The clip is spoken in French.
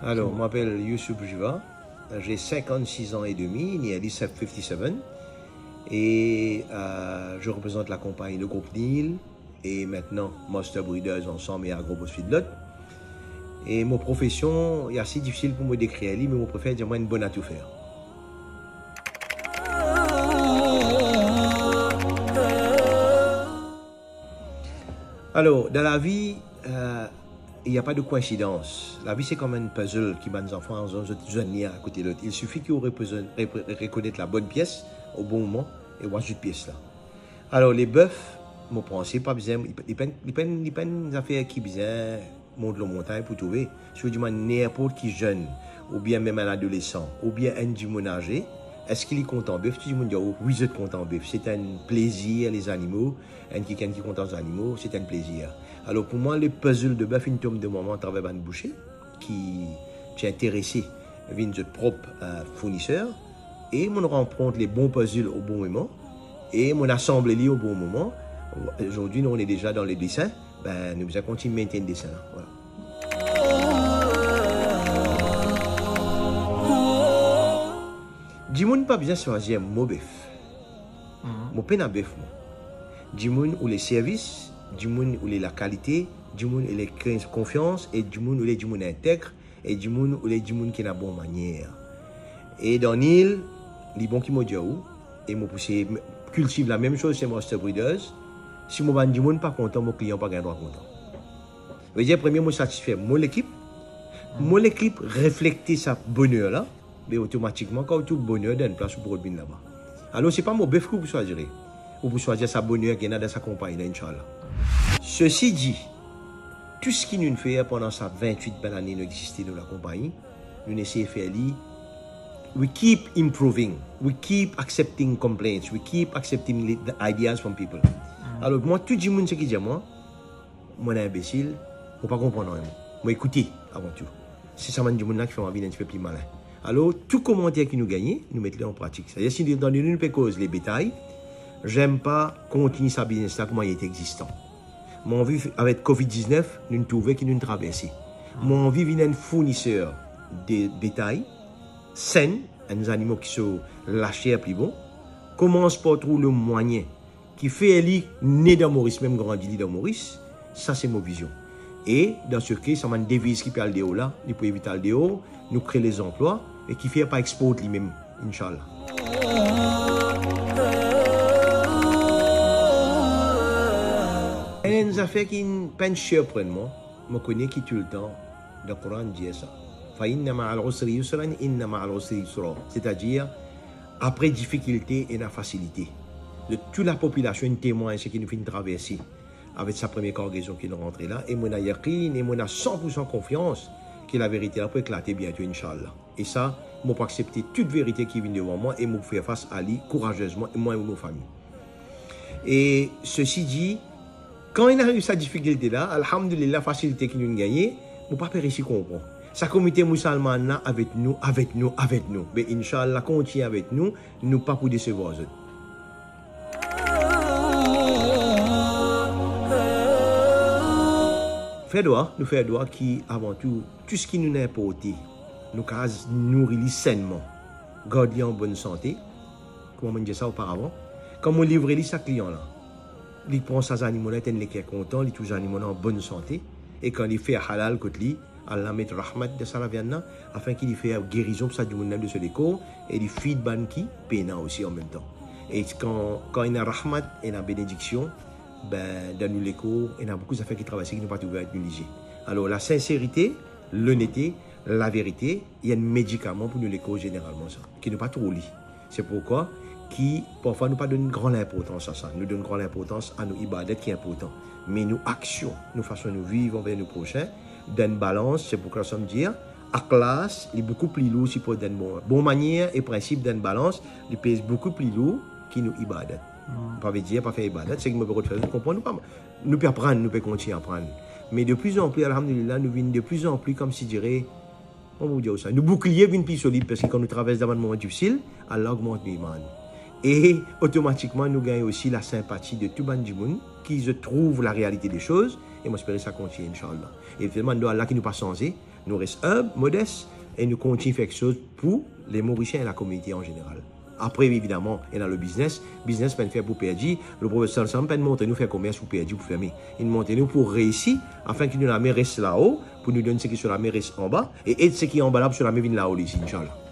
Alors, je m'appelle Youssouf Jiva, j'ai 56 ans et demi, nearly 57, et je représente la compagnie de groupe Nil et maintenant Master Breeders ensemble et AgroBoss Feedlot. Et ma profession, c'est assez difficile pour me décrire, mais je préfère dire moi une bonne à tout faire. Alors, dans la vie, il n'y a pas de coïncidence. La vie, c'est comme un puzzle qui bat nos enfants en zone à côté de l'autre. Il suffit qu'ils reconnaissent la bonne pièce au bon moment et voir cette pièce-là. Alors, les bœufs, mon pensée, pas besoin, ils prennent des affaires qui besoin monte la montagne pour trouver. Je veux dire, n'importe qui jeune, ou bien même un adolescent, ou bien un du âgé, est-ce qu'il est content bœuf? Tu dis, oui, je suis content bœuf. C'est un plaisir, les animaux. Quelqu'un qui est content des animaux, c'est un plaisir. Alors pour moi, le puzzle de bœuf, il tombe de moment à travers un boucher qui est intéressé via notre propre fournisseur et on rencontre les bons puzzles au bon moment et on assemble les au bon moment. Aujourd'hui, nous on est déjà dans les dessins. Ben, nous allons continuer à maintenir le dessin. Voilà. Dis-moi pas bien choisir mon bœuf. Mon peine à bœuf. Dis-moi où les services, dis-moi où les la qualité, dis-moi où les confiance, et dis-moi où les intègre, et dis-moi où les qui ont la bonne manière. Et dans l'île, les bons qui m'ont dit où, et m'ont poussé cultive la même chose chez Master Breeders. Si mon dis moi pas content, mon client pas gain droit content. Je veux dire, premier, moi satisfait mon équipe. Mon équipe reflète sa bonheur là, mais automatiquement, quand tout bonheur donne place pour le là-bas. Alors, ce n'est pas mon bœuf que vous choisirez. Ou vous choisirez sa bonheur qui est dans sa compagnie, Inch'Allah. Ceci dit, tout ce qui nous fait pendant sa 28 belles années d'exister dans la compagnie, nous essayons de faire lire. We keep improving. We keep accepting complaints. We keep accepting the ideas from people. Alors, moi, tout le monde qui dit moi, je suis imbécile, je ne pas comprendre. Je écouter avant tout. C'est ça qui fait ma vie un petit peu plus malin. Alors, tout commentaire qui nous gagne, nous mettons en pratique. C'est-à-dire, si dans une cause les bétails, j'aime pas continuer sa business là comme il est existant. Mon envie avec Covid-19, nous trouvons qu'il nous traverse. Mon envie vient d'un fournisseur de bétail, sain, des animaux qui sont lâchés à plus bon, commence par trouver le moyen qui fait lui né dans Maurice, même grandi dans Maurice. Ça, c'est ma vision. Et dans ce cas, ça m'a une devise qui peut aller de là, il peut éviter le dehors, nous créer les emplois et qui fait pas exporter lui-même, Inch'Allah. Et une affaire qui ne pas surprendre moi, je connais qui tout le temps, le Coran dit ça. C'est-à-dire, après difficulté et la facilité. De toute la population témoigne ce qui nous fait traverser avec sa première cargaison qui est rentrée là. Et mon a yaqin, et mon a 100% confiance que la vérité peut éclater bientôt, Inch'Allah. Et ça, je peux accepter toute vérité qui vient devant moi et je faire face à lui courageusement, et moi et ma famille. Et ceci dit, quand il a eu sa difficulté là, alhamdulillah, la facilité qu'il nous a gagnée, je ne peux pas périr comprendre. Sa communauté musulmane là, avec nous. Mais Inch'Allah, continue avec nous, nous pas pour décevoir eux. Nous faisons droit qui, avant tout ce qui nous est apporté, nous nourrit sainement, garder en bonne santé, comme on disait ça auparavant, comme on livre sa client là. Il prend ses animaux là, il est content, il touche les animaux en bonne santé, et quand il fait halal, Allah met rahmat de sa viande afin qu'il fait guérison pour sa du monde de ce décor, et il fait ban qui péna aussi en même temps. Et quand il y a rahmat et la bénédiction, ben, dans nous l'écho, il y a beaucoup d'affaires qui travaillent qui ne pas trouver être négligées. Alors, la sincérité, l'honnêteté, la vérité, il y a un médicament pour nous l'écho généralement, ça, qui ne pas trop lit. C'est pourquoi, parfois, nous pas donne grande importance à ça. Nous donnons grande importance à nos ibadat qui est important. Mais nos actions, nos façons de vivre envers nos prochains, d'une balance, c'est pourquoi nous sommes dire, à classe, il est beaucoup plus lourd si pour d'une bonne manière et principe d'une balance, il pèse beaucoup plus lourd que nos ibadat. Pas dire, pas faire ibadat, c'est que nous pouvons faire, nous comprenons pas. Nous pouvons apprendre, nous pouvons continuer à apprendre. Mais de plus en plus, alhamdulillah, nous venons de plus en plus, comme si je dirais, on va dire ça, nos boucliers viennent plus solides parce que quand nous traversons dans un moment difficile, Allah augmente l'imam. Et automatiquement, nous gagnons aussi la sympathie de tout le monde qui se trouve la réalité des choses. Et moi, j'espère que ça continue, Inch'Allah. Et finalement, nous, Allah qui nous pas changé, nous restons humbles, modestes, et nous continuons à faire quelque chose pour les Mauriciens et la communauté en général. Après, évidemment, il y a le business. Business, peut faire pour perdre. Le professeur Sam peut monter nous faire commerce pour perdre, pour fermer. Il monte nous pour réussir, afin que nous la mer reste là-haut, pour nous donner ce qui est sur la mer reste en bas, et aider ce qui est en bas là, pour sur la mer vienne là-haut, ici, Inch'Allah.